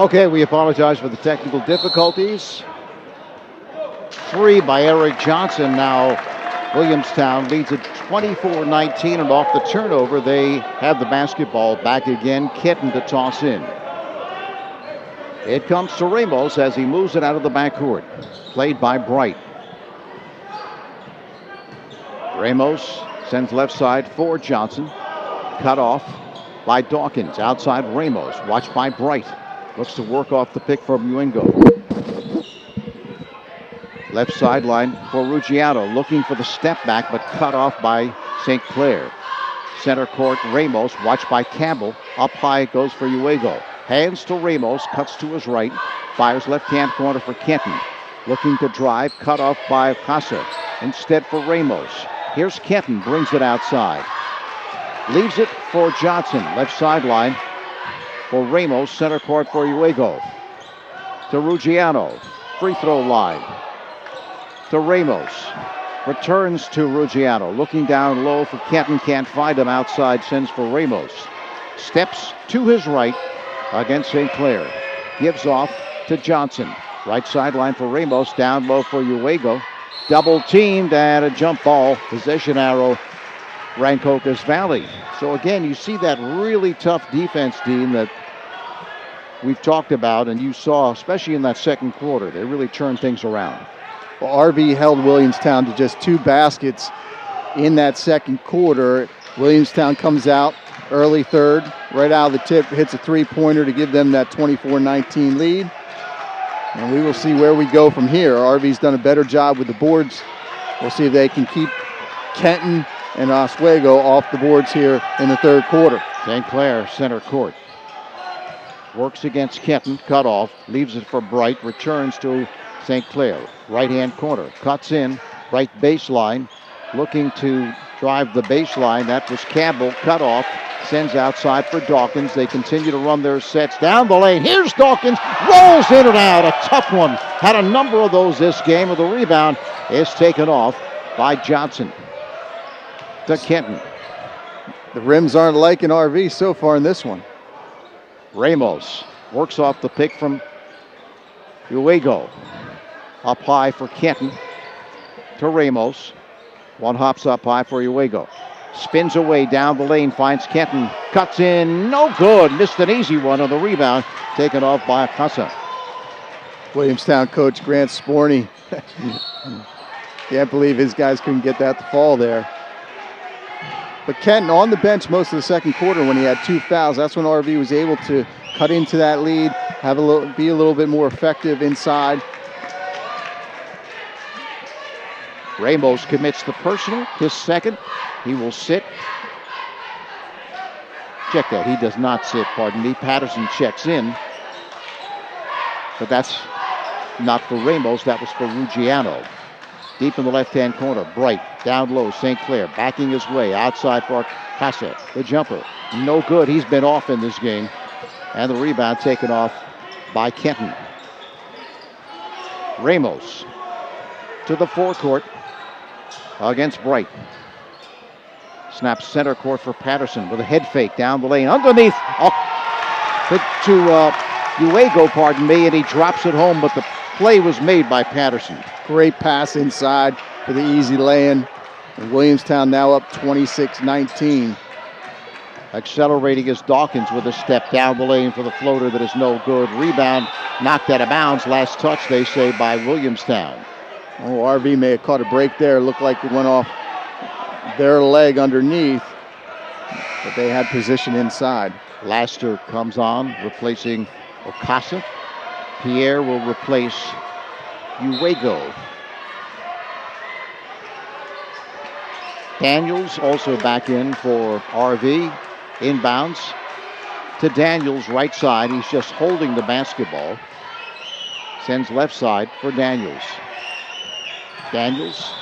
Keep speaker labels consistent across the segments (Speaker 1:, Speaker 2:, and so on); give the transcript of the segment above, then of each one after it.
Speaker 1: Okay, we apologize for the technical difficulties. 3 by Eric Johnson. Now Williamstown leads it 24-19, and off the turnover, they have the basketball back again. Kitten to toss in. It comes to Ramos as he moves it out of the backcourt. Played by Bright. Ramos sends left side for Johnson. Cut off by Dawkins. Outside Ramos. Watched by Bright. Looks to work off the pick from Uengo. Left sideline for Ruggiano. Looking for the step back, but cut off by St. Clair. Center court, Ramos. Watched by Campbell. Up high it goes for Uengo. Hands to Ramos. Cuts to his right. Fires left-hand corner for Kenton. Looking to drive. Cut off by Casa. Instead for Ramos. Here's Kenton. Brings it outside. Leaves it for Johnson. Left sideline for Ramos. Center court for Uengo. To Ruggiano. Free throw line. To Ramos. Returns to Ruggiano. Looking down low for Kenton. Can't find him outside. Sends for Ramos. Steps to his right against St. Clair. Gives off to Johnson. Right sideline for Ramos. Down low for Uengo. Double teamed and a jump ball. Possession arrow. Rancocas Valley. So again, you see that really tough defense, Dean, that we've talked about, and you saw, especially in that second quarter. They really turned things around.
Speaker 2: Well, RV held Williamstown to just 2 baskets in that second quarter. Williamstown comes out early third, right out of the tip, hits a 3-pointer to give them that 24-19 lead. And we will see where we go from here. RV's done a better job with the boards. We'll see if they can keep Kenton and Oswego off the boards here in the third quarter.
Speaker 1: St. Clair, center court. Works against Kenton, cut off, leaves it for Bright, returns to St. Clair. Right-hand corner, cuts in, right baseline, looking to drive the baseline. That was Campbell, cut off, sends outside for Dawkins. They continue to run their sets down the lane. Here's Dawkins, rolls in and out, a tough one. Had a number of those this game, with the rebound is taken off by Johnson. To Kenton.
Speaker 2: The rims aren't liking RV so far in this one.
Speaker 1: Ramos works off the pick from Uengo. Up high for Kenton. To Ramos. One hops up high for Uengo. Spins away down the lane, finds Kenton. Cuts in, no good. Missed an easy one on the rebound. Taken off by Casa.
Speaker 2: Williamstown coach Grant Sporney. Can't believe his guys couldn't get that to fall there. But Kenton on the bench most of the second quarter when he had 2 fouls. That's when RV was able to cut into that lead, be a little bit more effective inside.
Speaker 1: Ramos commits the personal, his second. He will sit. Check that. He does not sit, pardon me. Patterson checks in. But that's not for Ramos. That was for Ruggiano. Deep in the left-hand corner. Bright. Down low. St. Clair backing his way. Outside for Casa. The jumper. No good. He's been off in this game. And the rebound taken off by Kenton. Ramos to the forecourt against Bright. Snaps center court for Patterson with a head fake down the lane. Underneath to Uengo, pardon me, and he drops it home, but the play was made by Patterson.
Speaker 2: Great pass inside for the easy lay-in. And Williamstown now up 26-19.
Speaker 1: Accelerating is Dawkins with a step down the lane for the floater that is no good. Rebound knocked out of bounds. Last touch, they say, by Williamstown.
Speaker 2: Oh, RV may have caught a break there. It looked like it went off their leg underneath, but they had position inside.
Speaker 1: Laster comes on, replacing Ocasa. Pierre will replace Uengo. Daniels also back in for RV. Inbounds to Daniels, right side. He's just holding the basketball. Sends left side for Daniels. Daniels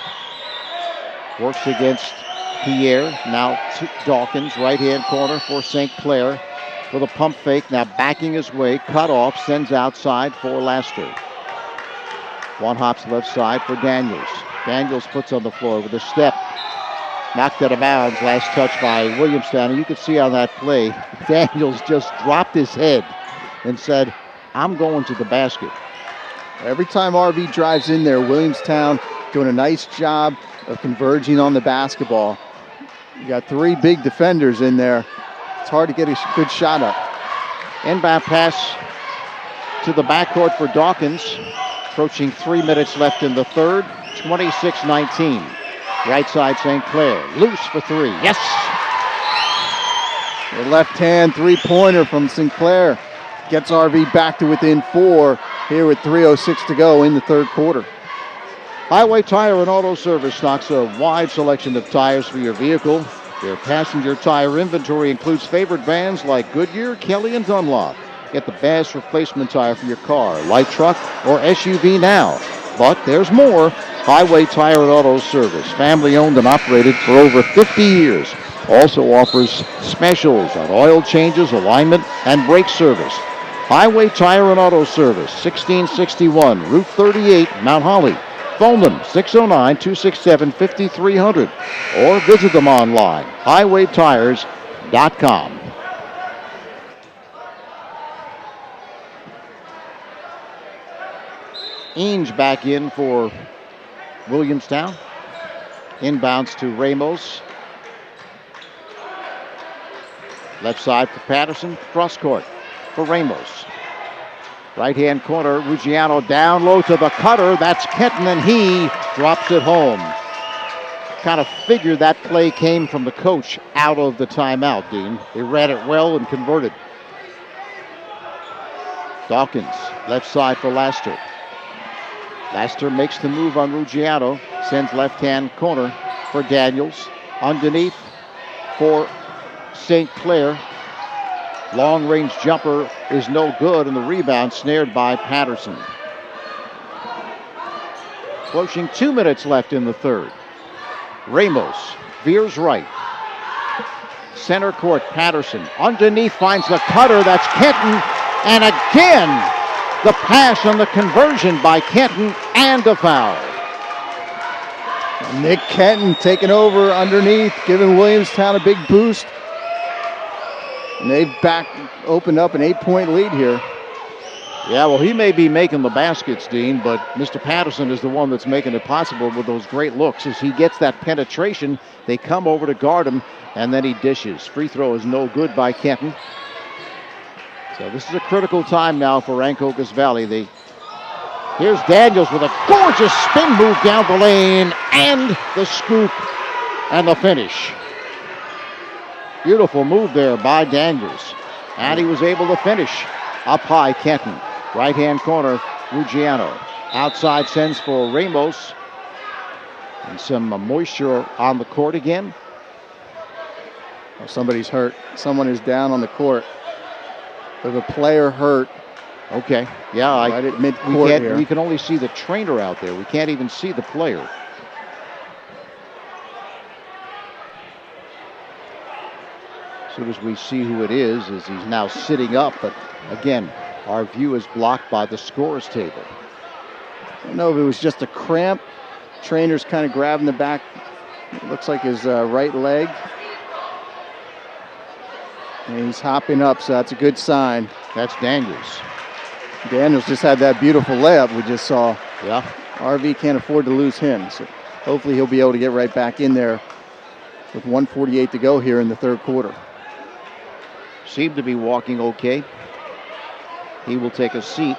Speaker 1: works against Pierre. Now to Dawkins, right-hand corner for St. Clair for the pump fake. Now backing his way, cut off, sends outside for Laster. One hops left side for Daniels. Daniels puts on the floor with a step. Knocked out of bounds, last touch by Williamstown. And you could see on that play, Daniels just dropped his head and said, I'm going to the basket.
Speaker 2: Every time RV drives in there, Williamstown doing a nice job of converging on the basketball. You got 3 big defenders in there. It's hard to get a good shot up.
Speaker 1: Inbound pass to the backcourt for Dawkins. Approaching 3 minutes left in the third. 26-19. Right side St. Clair. Loose for 3. Yes!
Speaker 2: The left-hand three-pointer from Sinclair gets RV back to within 4 here with 3:06 to go in the third quarter.
Speaker 1: Highway Tire and Auto Service stocks a wide selection of tires for your vehicle. Their passenger tire inventory includes favorite brands like Goodyear, Kelly, and Dunlop. Get the best replacement tire for your car, light truck, or SUV now. But there's more. Highway Tire and Auto Service, family owned and operated for over 50 years. Also offers specials on oil changes, alignment, and brake service. Highway Tire and Auto Service, 1661 Route 38, Mount Holly. Phone them, 609-267-5300, or visit them online, highwaytires.com. Eanes back in for Williamstown. Inbounds to Ramos. Left side for Patterson, cross court for Ramos. Right-hand corner, Ruggiano down low to the cutter. That's Kenton, and he drops it home. Kind of figured that play came from the coach out of the timeout, Dean. They read it well and converted. Dawkins, left side for Laster. Laster makes the move on Ruggiano. Sends left-hand corner for Daniels. Underneath for St. Clair. Long-range jumper is no good, and the rebound snared by Patterson. Approaching 2 minutes left in the third. Ramos veers right. Center court, Patterson. Underneath finds the cutter. That's Kenton. And again, the pass on the conversion by Kenton and a foul.
Speaker 2: Nick Kenton taking over underneath, giving Williamstown a big boost. And they've opened up an 8-point lead here.
Speaker 1: Yeah, well, he may be making the baskets, Dean, but Mr. Patterson is the one that's making it possible with those great looks. As he gets that penetration, they come over to guard him, and then he dishes. Free throw is no good by Kenton. So this is a critical time now for Rancocas Valley. Here's Daniels with a gorgeous spin move down the lane, and the scoop and the finish. Beautiful move there by Daniels. And he was able to finish. Up high, Kenton. Right-hand corner, Ruggiano. Outside sends for Ramos. And some moisture on the court again.
Speaker 2: Oh, somebody's hurt. Someone is down on the court. There's a player hurt.
Speaker 1: Okay. Yeah,
Speaker 2: right at mid-court here.
Speaker 1: We can only see the trainer out there. We can't even see the player. As soon as we see who it is he's now sitting up, but again, our view is blocked by the scores table.
Speaker 2: I don't know if it was just a cramp. Trainer's kind of grabbing the back. It looks like his right leg. And he's hopping up, so that's a good sign.
Speaker 1: That's Daniels.
Speaker 2: Daniels just had that beautiful layup we just saw.
Speaker 1: Yeah.
Speaker 2: RV can't afford to lose him, so hopefully he'll be able to get right back in there with 1:48 to go here in the third quarter.
Speaker 1: Seemed to be walking okay. He will take a seat.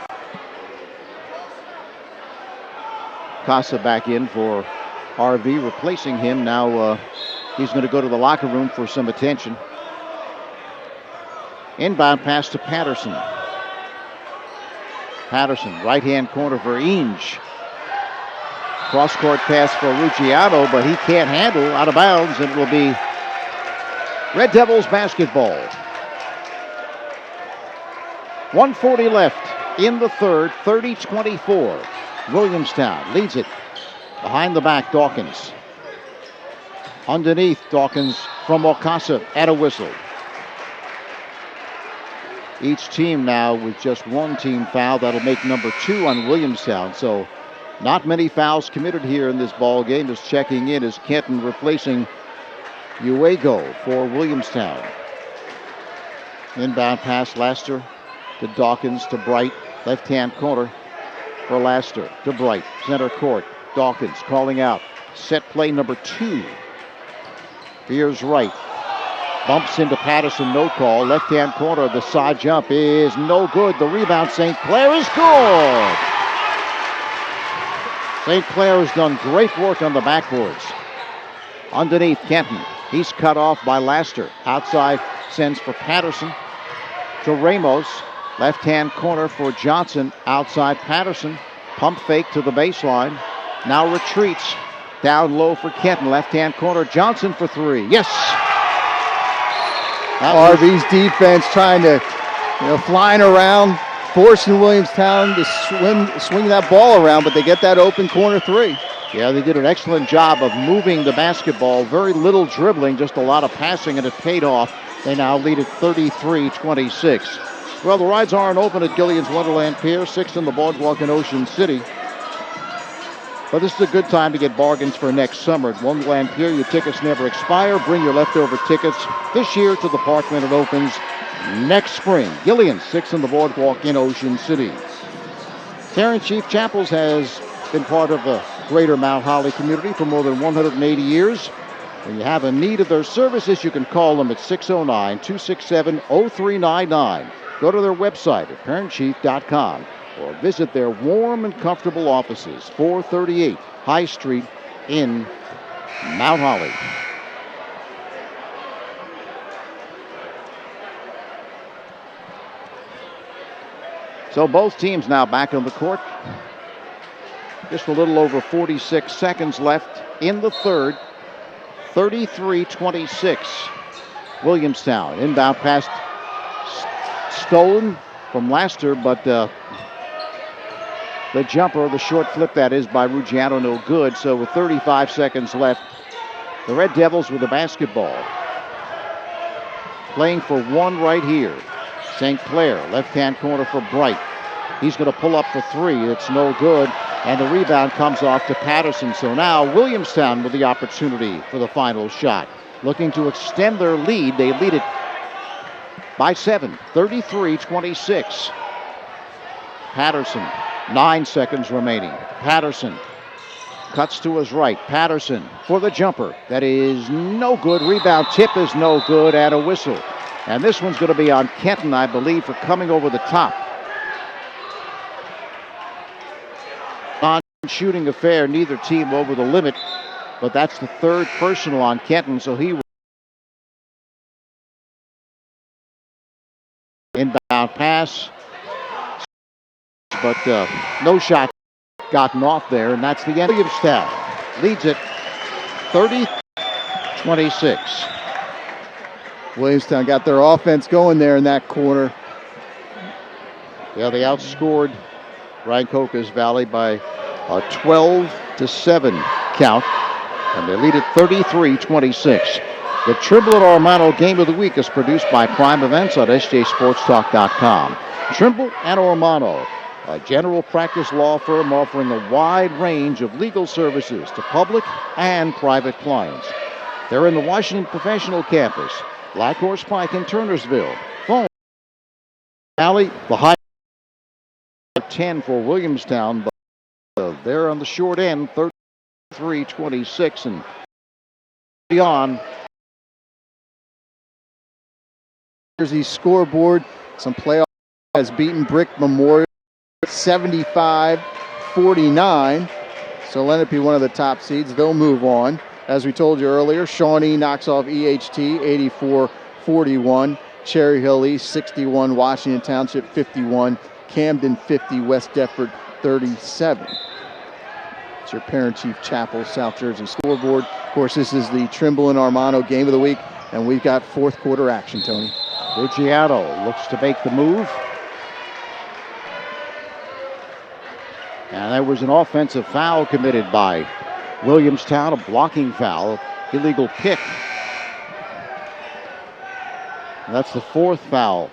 Speaker 1: Casa back in for RV, replacing him. Now he's going to go to the locker room for some attention. Inbound pass to Patterson. Patterson, right-hand corner for Eanes. Cross-court pass for Ruggiano, but he can't handle, out of bounds, and it will be Red Devils basketball. 1:40 left in the third, 30-24. Williamstown leads it. Behind the back, Dawkins. Underneath, Dawkins from Ocasa at a whistle. Each team now with just one team foul. That'll make number 2 on Williamstown. So not many fouls committed here in this ball game. Just checking in is Kenton replacing Uego for Williamstown. Inbound pass, Laster to Dawkins to Bright. Left-hand corner for Laster. To Bright. Center court. Dawkins calling out. Set play number 2. Here's Wright. Bumps into Patterson, no call. Left-hand corner, the side jump is no good. The rebound, St. Clair, is good. St. Clair has done great work on the backboards. Underneath, Kenton. He's cut off by Laster. Outside, sends for Patterson. To Ramos. Left-hand corner for Johnson. Outside, Patterson. Pump fake to the baseline. Now retreats. Down low for Kenton. Left-hand corner. Johnson for 3. Yes!
Speaker 2: RV's defense trying to, flying around, forcing Williamstown to swing that ball around, but they get that open corner 3.
Speaker 1: Yeah, they did an excellent job of moving the basketball. Very little dribbling, just a lot of passing, and it paid off. They now lead at 33-26. Well, the rides aren't open at Gillian's Wonderland Pier, 6 in the Boardwalk in Ocean City. But this is a good time to get bargains for next summer. At Wonderland Pier, your tickets never expire. Bring your leftover tickets this year to the park when it opens next spring. Gillian's, 6 in the Boardwalk in Ocean City. Tarrant Chief Chapels has been part of the greater Mount Holly community for more than 180 years. When you have a need of their services, you can call them at 609-267-0399. Go to their website at parentchief.com. or visit their warm and comfortable offices, 438 High Street in Mount Holly. So both teams now back on the court. Just a little over 46 seconds left in the third. 33-26. Williamstown. Inbound pass stolen from Laster, but the jumper, the short flip that is, by Ruggiano, no good. So with 35 seconds left, the Red Devils with the basketball. Playing for 1 right here. St. Clair, left-hand corner for Bright. He's going to pull up for 3. It's no good. And the rebound comes off to Patterson. So now Williamstown with the opportunity for the final shot. Looking to extend their lead. They lead it by 7, 33-26. Patterson. 9 seconds remaining. Patterson cuts to his right. Patterson for the jumper. That is no good. Rebound tip is no good, and a whistle. And this one's going to be on Kenton, I believe, for coming over the top. Non-shooting affair, neither team over the limit, but that's the 3rd personal on Kenton, so he inbound pass. But no shot gotten off there, and that's the end. Williamstown leads it 30-26.
Speaker 2: Williamstown got their offense going there in that corner.
Speaker 1: Yeah, they outscored Rancocas Valley by a 12-7 count, and they lead it 33-26. The Trimble and Ormano Game of the Week is produced by Prime Events on sjsportstalk.com. Trimble and Ormano, a general practice law firm offering a wide range of legal services to public and private clients. They're in the Washington Professional Campus, Black Horse Pike in Turnersville. Phone Valley, the high 10 for Williamstown, but they're on the short end, 33-26, and beyond.
Speaker 2: Here's the scoreboard. Some playoff has beaten Brick Memorial 75-49. So Lenape, one of the top seeds, they'll move on. As we told you earlier, Shawnee knocks off EHT 84-41. Cherry Hill East 61, Washington Township 51, Camden 50, West Deptford 37. It's your Parent Chief Chapel, South Jersey scoreboard. Of course, this is the Trimble and Ormano Game of the Week, and we've got 4th quarter action, Tony.
Speaker 1: Ruggiano looks to make the move. And there was an offensive foul committed by Williamstown, a blocking foul, illegal pick. And that's the 4th foul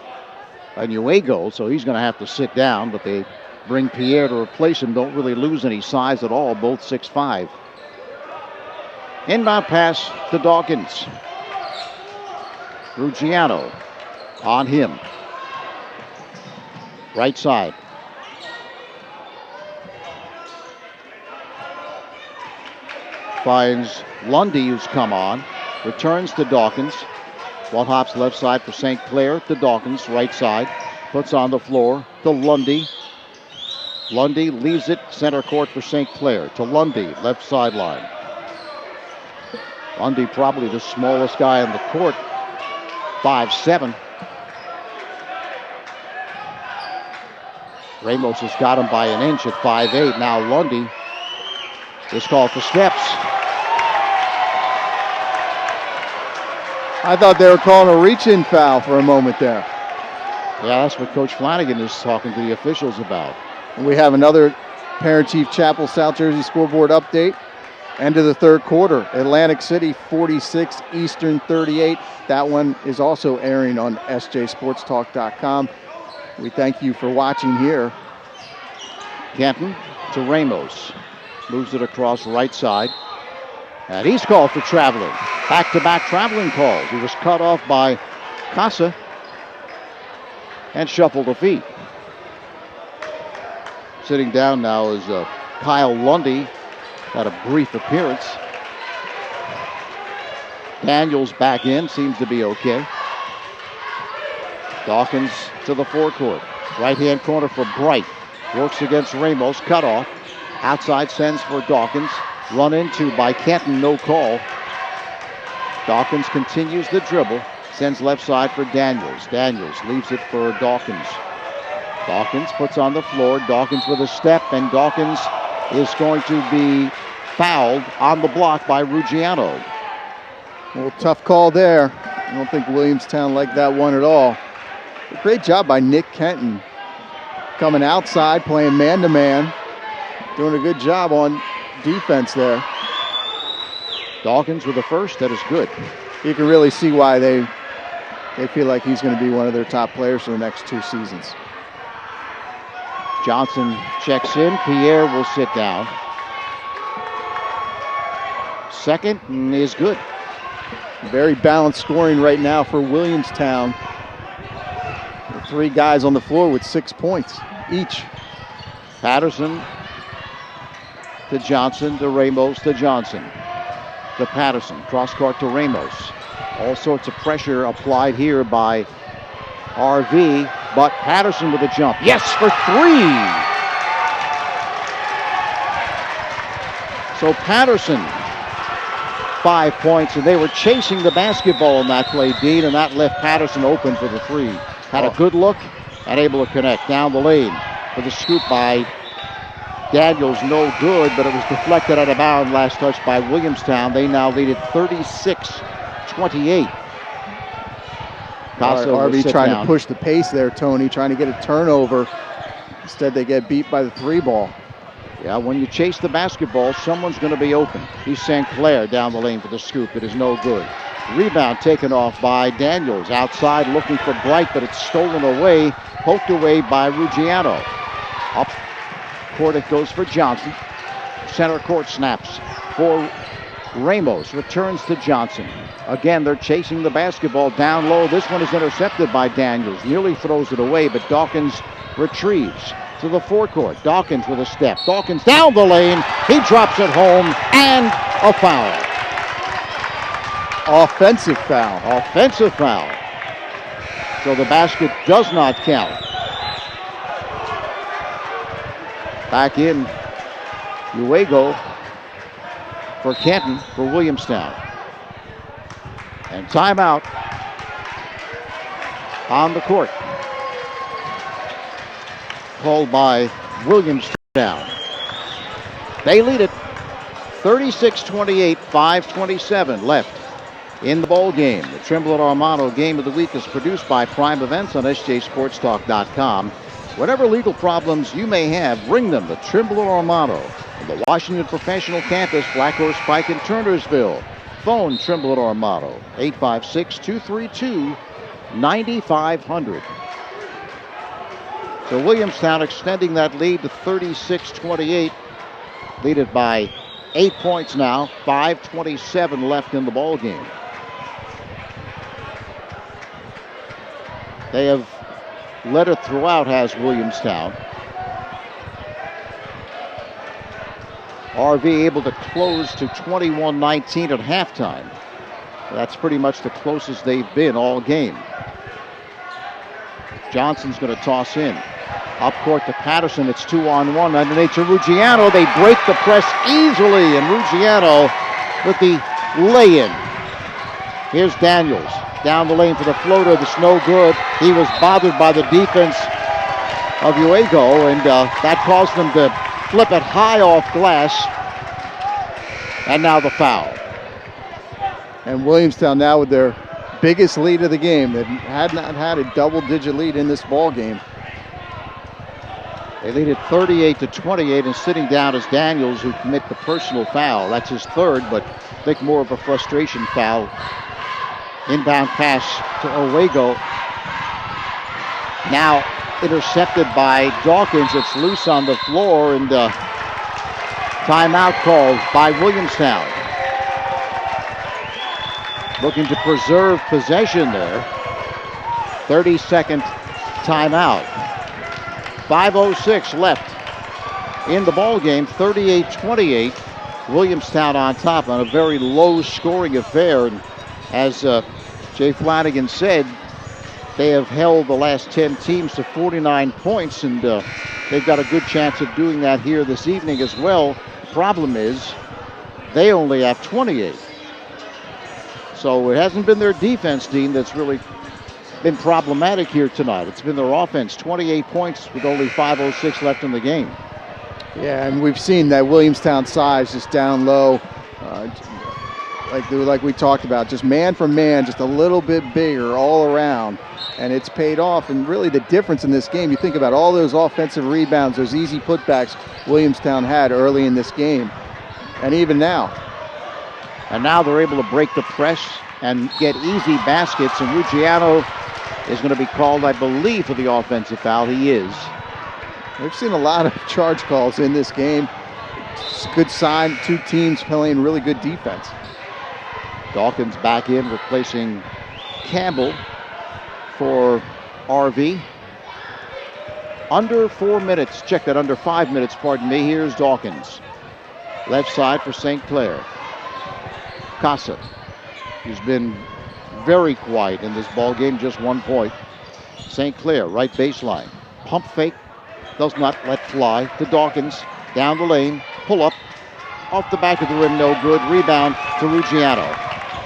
Speaker 1: on Uego, so he's going to have to sit down, but they bring Pierre to replace him. Don't really lose any size at all, both 6'5". Inbound pass to Dawkins. Ruggiano on him. Right side. finds Lundy, who's come on. Returns to Dawkins. Ball hops left side for St. Clair to Dawkins, right side. Puts on the floor to Lundy. Lundy leaves it center court for St. Clair to Lundy, left sideline. Lundy probably the smallest guy on the court, 5'7". Ramos has got him by an inch at 5'8". Now Lundy is called for steps.
Speaker 2: I thought they were calling a reach-in foul for a moment there.
Speaker 1: Yeah, that's what Coach Flanagan is talking to the officials about.
Speaker 2: And we have another Parent-Chief Chapel South Jersey scoreboard update. End of the third quarter. Atlantic City 46, Eastern 38. That one is also airing on sjsportstalk.com. We thank you for watching here.
Speaker 1: Kenton to Ramos. Moves it across right side. And he's called for traveling. Back-to-back traveling calls. He was cut off by Casa and shuffled the feet. Sitting down now is Kyle Lundy. Had a brief appearance. Daniels back in. Seems to be okay. Dawkins to the forecourt. Right-hand corner for Bright. Works against Ramos. Cut off. Outside sends for Dawkins. Run into by Kenton. No call. Dawkins continues the dribble. Sends left side for Daniels. Daniels leaves it for Dawkins. Dawkins puts on the floor. Dawkins with a step. And Dawkins is going to be fouled on the block by Ruggiano.
Speaker 2: Well, tough call there. I don't think Williamstown liked that one at all. A great job by Nick Kenton. Coming outside, playing man-to-man. Doing a good job on defense there.
Speaker 1: Dawkins with the first. That is good.
Speaker 2: You can really see why they feel like he's going to be one of their top players for the next 2 seasons.
Speaker 1: Johnson checks in. Pierre will sit down. Second is good.
Speaker 2: Very balanced scoring right now for Williamstown. The 3 guys on the floor with 6 points each.
Speaker 1: Patterson to Johnson to Ramos to Johnson. To Patterson. Cross court to Ramos. All sorts of pressure applied here by RV. But Patterson with a jump. Yes, for 3. So Patterson, 5 points, and they were chasing the basketball in that play, Dean, and that left Patterson open for the 3. Had a good look and able to connect down the lane for the scoop by Daniels. No good, but it was deflected out of bounds. Last touch by Williamstown. They now lead it 36-28.
Speaker 2: RV trying to push the pace there, Tony, trying to get a turnover. Instead, they get beat by the 3 ball.
Speaker 1: Yeah, when you chase the basketball, someone's going to be open. He's St. Clair down the lane for the scoop. It is no good. Rebound taken off by Daniels. Outside looking for Bright, but it's stolen away. Poked away by Ruggiano. Up court it goes for Johnson. Center court snaps for Ramos. Returns to Johnson. Again, they're chasing the basketball down low. This one is intercepted by Daniels. Nearly throws it away, but Dawkins retrieves to the forecourt. Dawkins with a step. Dawkins down the lane. He drops it home, and a foul.
Speaker 2: Offensive foul.
Speaker 1: Offensive foul. So the basket does not count. Back in Uego for Kenton for Williamstown. And timeout on the court. Called by Williamstown. They lead it 36-28, 5:27 left in the bowl game. The Trimble and Armato Game of the Week is produced by Prime Events on sjsportstalk.com. Whatever legal problems you may have, bring them to Trimble and Armato on the Washington Professional Campus, Black Horse Pike in Turnersville. Phone Trimble and Armato, 856-232-9500. So Williamstown extending that lead to 36-28. Lead it by 8 points now. 5:27 left in the ball game. They have led it throughout, has Williamstown. RV able to close to 21-19 at halftime. That's pretty much the closest they've been all game. Johnson's going to toss in. Up court to Patterson. It's 2-on-1. Underneath to Ruggiano. They break the press easily, and Ruggiano with the lay-in. Here's Daniels down the lane for the floater. That's no good. He was bothered by the defense of Uego, and that caused them to flip it high off glass. And now the foul.
Speaker 2: And Williamstown now with their biggest lead of the game. They had not had a double-digit lead in this ball game.
Speaker 1: They lead it 38-28, and sitting down is Daniels, who commit the personal foul. That's his third, but I think more of a frustration foul. Inbound pass to Uego. Now intercepted by Dawkins. It's loose on the floor, and timeout called by Williamstown. Looking to preserve possession there. 30-second timeout. 5:06 left in the ball game. 38-28. Williamstown on top on a very low-scoring affair. And as Jay Flanagan said, they have held the last 10 teams to 49 points, and they've got a good chance of doing that here this evening as well. The problem is they only have 28. So it hasn't been their defense, Dean, that's really been problematic here tonight. It's been their offense. 28 points with only 5:06 left in the game.
Speaker 2: Yeah, and we've seen that Williamstown size just down low, like we talked about, just man for man, just a little bit bigger all around, and it's paid off. And really the difference in this game, you think about all those offensive rebounds, those easy putbacks Williamstown had early in this game, and even now.
Speaker 1: And now they're able to break the press and get easy baskets, and Ruggiano is going to be called, I believe, for the offensive foul. He is.
Speaker 2: We've seen a lot of charge calls in this game. It's a good sign. Two teams playing really good defense.
Speaker 1: Dawkins back in, replacing Campbell for RV. Under 4 minutes. Check that, under 5 minutes, pardon me. Here's Dawkins. Left side for St. Clair. Casa, who's been very quiet in this ball game, just 1 point. St. Clair, right baseline. Pump fake, does not let fly to Dawkins. Down the lane, pull up, off the back of the rim, no good. Rebound to Ruggiano.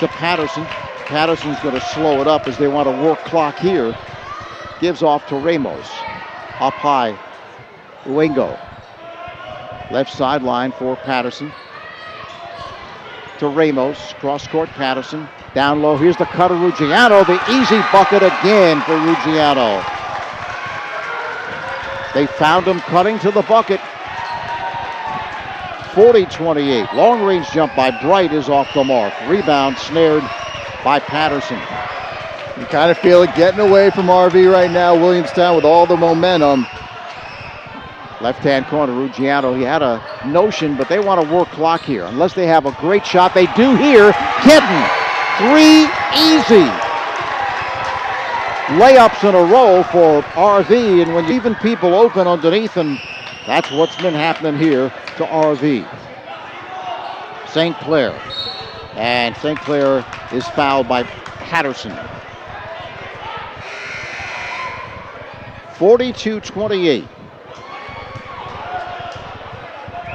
Speaker 1: To Patterson. Patterson's going to slow it up as they want to work clock here. Gives off to Ramos. Up high, Uego. Left sideline for Patterson. To Ramos, cross-court Patterson. Down low, here's the cutter, Ruggiano. The easy bucket again for Ruggiano. They found him cutting to the bucket. 40-28. Long-range jump by Bright is off the mark. Rebound snared by Patterson.
Speaker 2: You kind of feel it getting away from RV right now. Williamstown with all the momentum.
Speaker 1: Left-hand corner, Ruggiano. He had a notion, but they want to work clock here. Unless they have a great shot. They do here. Kenton, 3 easy. Layups in a row for RV, and when even people open underneath them, that's what's been happening here to RV. St. Clair. And St. Clair is fouled by Patterson. 42-28.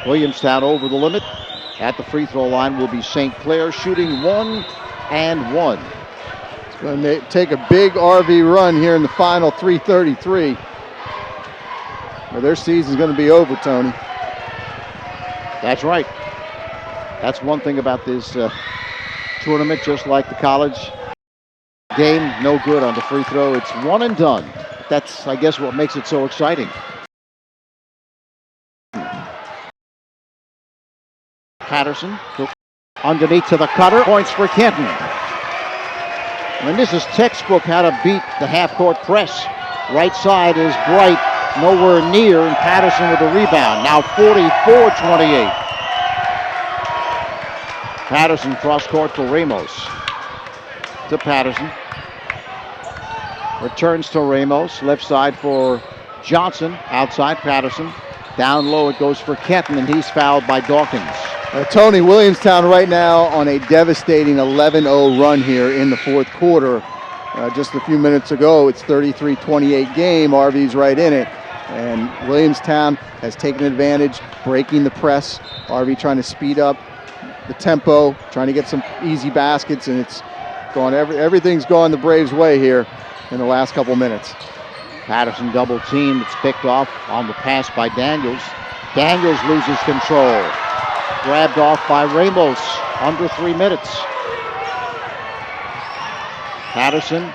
Speaker 1: Williamstown over the limit. At the free throw line will be St. Clair, shooting 1 and 1.
Speaker 2: It's going to take a big RV run here in the final 3:33. Well, their season's going to be over, Tony.
Speaker 1: That's right. That's one thing about this tournament, just like the college game, no good on the free throw. It's one and done. That's, I guess, what makes it so exciting. Patterson underneath to the cutter. Points for Kenton. And this is textbook how to beat the half-court press. Right side is Bright, nowhere near, and Patterson with the rebound. Now 44-28. Patterson cross-court for Ramos. To Patterson. Returns to Ramos. Left side for Johnson. Outside Patterson. Down low it goes for Kenton, and he's fouled by Dawkins.
Speaker 2: Tony, Williamstown right now on a devastating 11-0 run here in the fourth quarter. Just a few minutes ago, it's 33-28 game. RV's right in it. And Williamstown has taken advantage, breaking the press. RV trying to speed up the tempo, trying to get some easy baskets, and it's gone. Everything's gone the Braves' way here in the last couple minutes.
Speaker 1: Patterson double team. It's picked off on the pass by Daniels. Daniels loses control. Grabbed off by Ramos. Under 3 minutes. Patterson.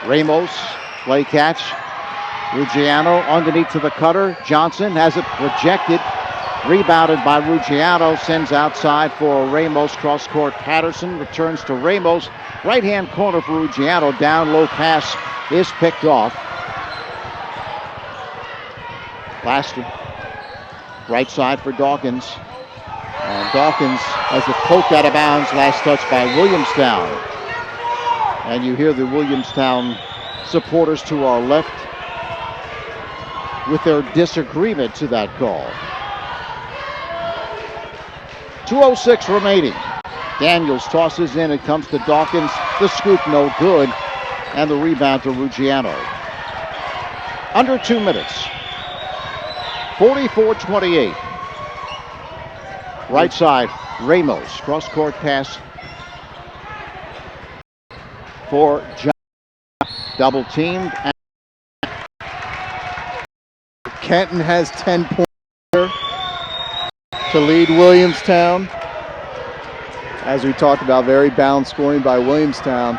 Speaker 1: Ramos. Play catch. Ruggiano underneath to the cutter. Johnson has it rejected. Rebounded by Ruggiano. Sends outside for Ramos. Cross court. Patterson returns to Ramos. Right hand corner for Ruggiano. Down low pass is picked off. Laster. Right side for Dawkins. And Dawkins has it poked out of bounds. Last touch by Williamstown. And you hear the Williamstown supporters to our left with their disagreement to that call. 2:06 remaining. Daniels tosses in. It comes to Dawkins. The scoop no good. And the rebound to Ruggiano. Under 2 minutes. 44-28. Right side, Ramos. Cross-court pass for John. Double teamed.
Speaker 2: Kenton has 10 points to lead Williamstown. As we talked about, very balanced scoring by Williamstown.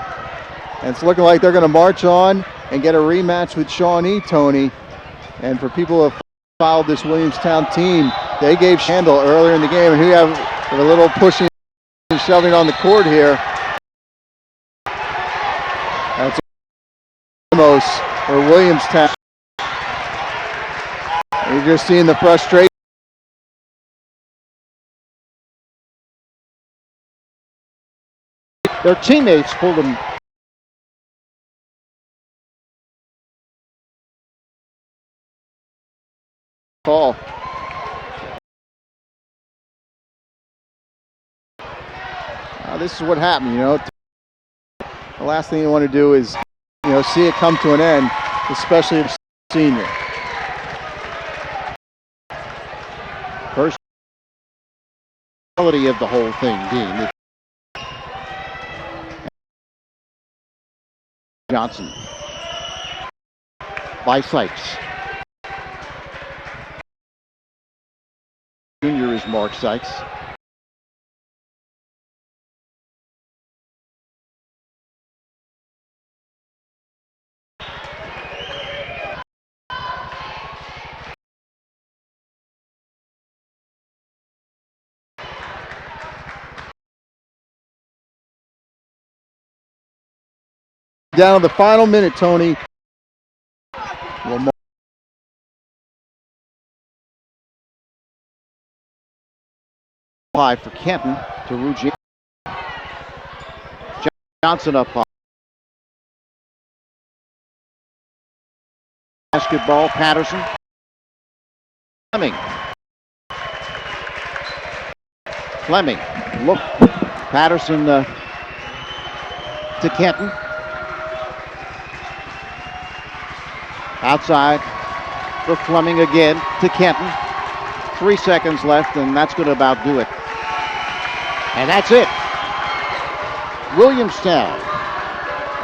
Speaker 2: And it's looking like they're going to march on and get a rematch with Shawnee, Tony. And for people who have followed this Williamstown team, they gave handle earlier in the game. And here you have a little pushing and shoving on the court here. That's almost for Williamstown. You're just seeing the frustration.
Speaker 1: Their teammates pulled them.
Speaker 2: Call. This is what happened, you know. The last thing you want to do is, you know, see it come to an end, especially if senior.
Speaker 1: First quality of the whole thing, Dean. Johnson by Sykes. Junior is Mark Sykes.
Speaker 2: Down to the final minute, Tony.
Speaker 1: High for Kenton to Ruggiano. Johnson up high. Basketball, Patterson. Fleming. Look. Patterson to Kenton. Outside for Fleming again to Kenton. 3 seconds left, and that's going to about do it. And that's it. Williamstown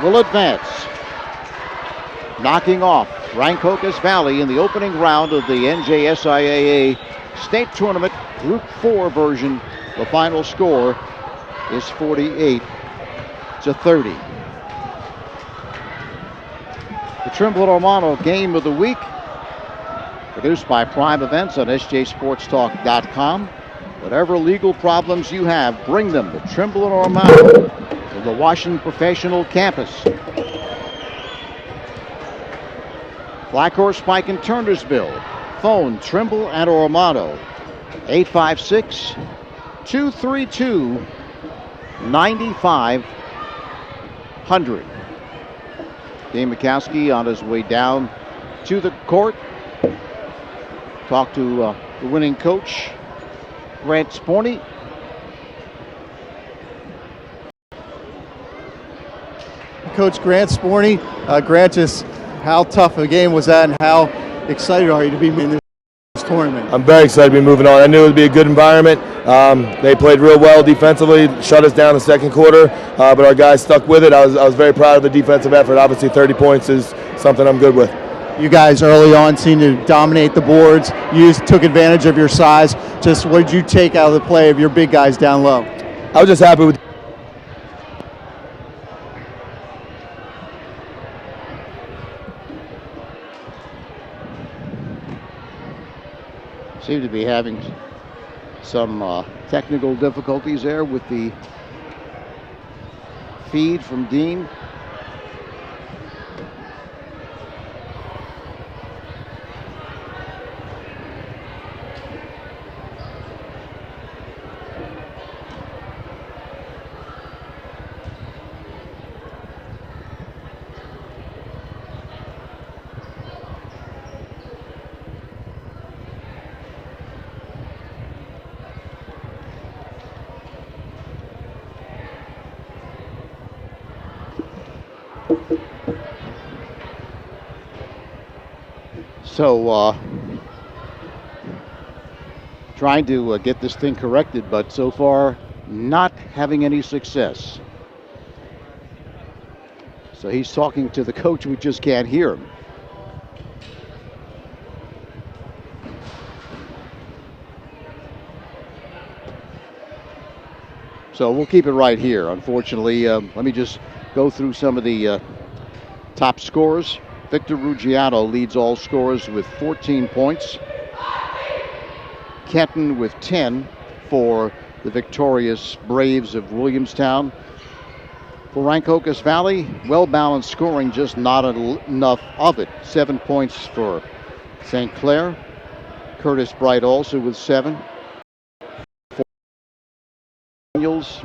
Speaker 1: will advance, knocking off Rancocas Valley in the opening round of the NJSIAA State Tournament Group 4 version. The final score is 48-30. The Trimble and Ormano Game of the Week, produced by Prime Events on sjsportstalk.com. Whatever legal problems you have, bring them to Trimble and Ormano to the Washington Professional Campus. Black Horse Pike in Turnersville. Phone Trimble and Ormano 856-232-9500. Dave Mikowski on his way down to the court. talk to the winning coach, Grant Sporny.
Speaker 2: Coach Grant Sporny. Grant, just how tough a game was that, and how excited are you to be in this tournament?
Speaker 3: I'm very excited to be moving on. I knew it would be a good environment. They played real well defensively, shut us down in the second quarter, but our guys stuck with it. I was very proud of the defensive effort. Obviously, 30 points is something I'm good with.
Speaker 2: You guys early on seemed to dominate the boards. You took advantage of your size. Just what did you take out of the play of your big guys down low?
Speaker 3: I was just happy with.
Speaker 1: Seem to be having some technical difficulties there with the feed from Dean. So, trying to get this thing corrected, but so far not having any success. So he's talking to the coach, we just can't hear him. So we'll keep it right here. Unfortunately, let me just go through some of the top scorers. Victor Ruggiato leads all scorers with 14 points. Kenton with 10 for the victorious Braves of Williamstown. For Rancocas Valley, well-balanced scoring, just not enough of it. 7 points for St. Clair. Curtis Bright also with 7. For Daniels,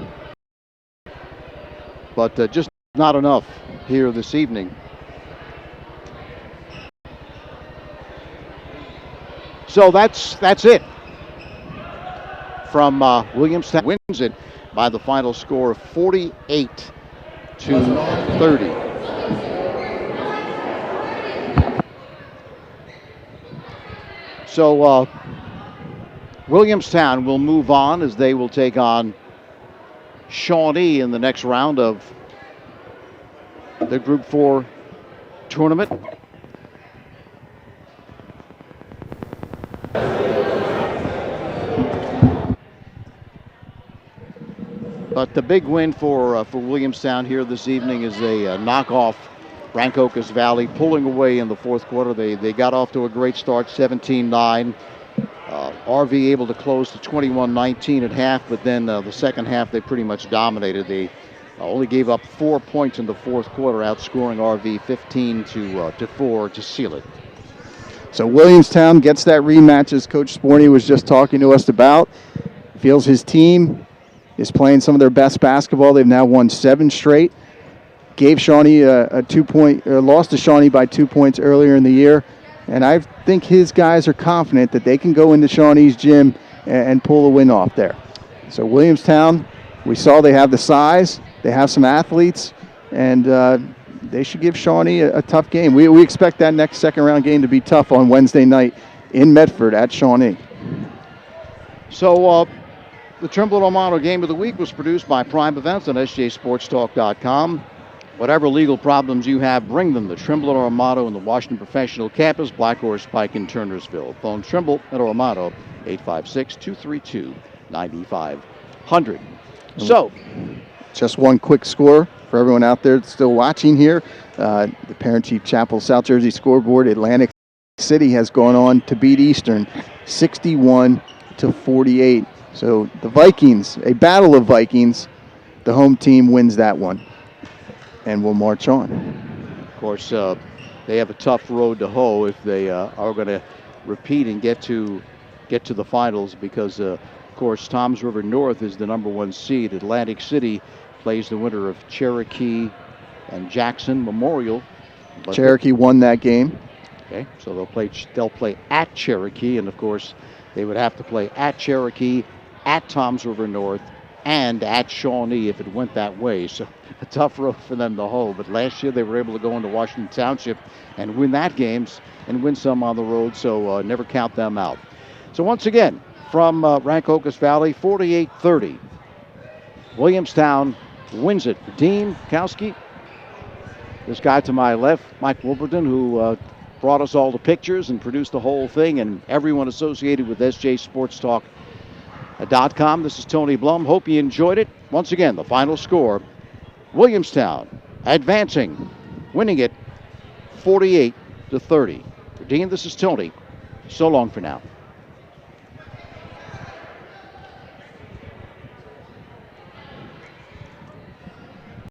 Speaker 1: but just not enough here this evening. So that's it from Williamstown. Wins it by the final score of 48-30. So Williamstown will move on as they will take on Shawnee in the next round of the Group 4 tournament. But the big win for Williamstown here this evening is a knockoff Rancocas Valley, pulling away in the fourth quarter. They got off to a great start, 17-9. RV able to close to 21-19 at half, but then the second half they pretty much dominated. They only gave up 4 points in the fourth quarter, outscoring RV 15-4 to seal it.
Speaker 2: So Williamstown gets that rematch, as Coach Sporny was just talking to us about. Feels his team is playing some of their best basketball. They've now won 7 straight. Gave Shawnee a 2-point, lost to Shawnee by 2 points earlier in the year. And I think his guys are confident that they can go into Shawnee's gym and pull a win off there. So Williamstown, we saw they have the size, they have some athletes, and they should give Shawnee a tough game. We expect that next second round game to be tough on Wednesday night in Medford at Shawnee.
Speaker 1: So the Trimble-Romano Game of the Week was produced by Prime Events on SJSportsTalk.com. Whatever legal problems you have, bring them to Trimble and Romano in the Washington Professional Campus, Black Horse Pike in Turnersville. Phone Trimble and Romano, 856-232-9500. So,
Speaker 2: just one quick score for everyone out there that's still watching here. The Parent Chief Chapel South Jersey scoreboard, Atlantic City has gone on to beat Eastern 61-48. So the Vikings, a battle of Vikings, the home team wins that one. And we'll march on.
Speaker 1: Of course, they have a tough road to hoe if they are going to repeat and get to the finals, because, of course, Toms River North is the #1 seed. Atlantic City plays the winner of Cherokee and Jackson Memorial.
Speaker 2: Cherokee won that game.
Speaker 1: Okay, so they'll play at Cherokee, and of course they would have to play at Cherokee, at Toms River North, and at Shawnee if it went that way. So a tough road for them to hold. But last year they were able to go into Washington Township and win that games and win some on the road. So never count them out. So once again, from Rancocas Valley, 48-30. Williamstown wins it. Dean Kowski, this guy to my left, Mike Wolverton, who brought us all the pictures and produced the whole thing, and everyone associated with SJSportsTalk.com. This is Tony Blum. Hope you enjoyed it. Once again, the final score, Williamstown advancing, winning it 48-30. For Dean, this is Tony. So long for now.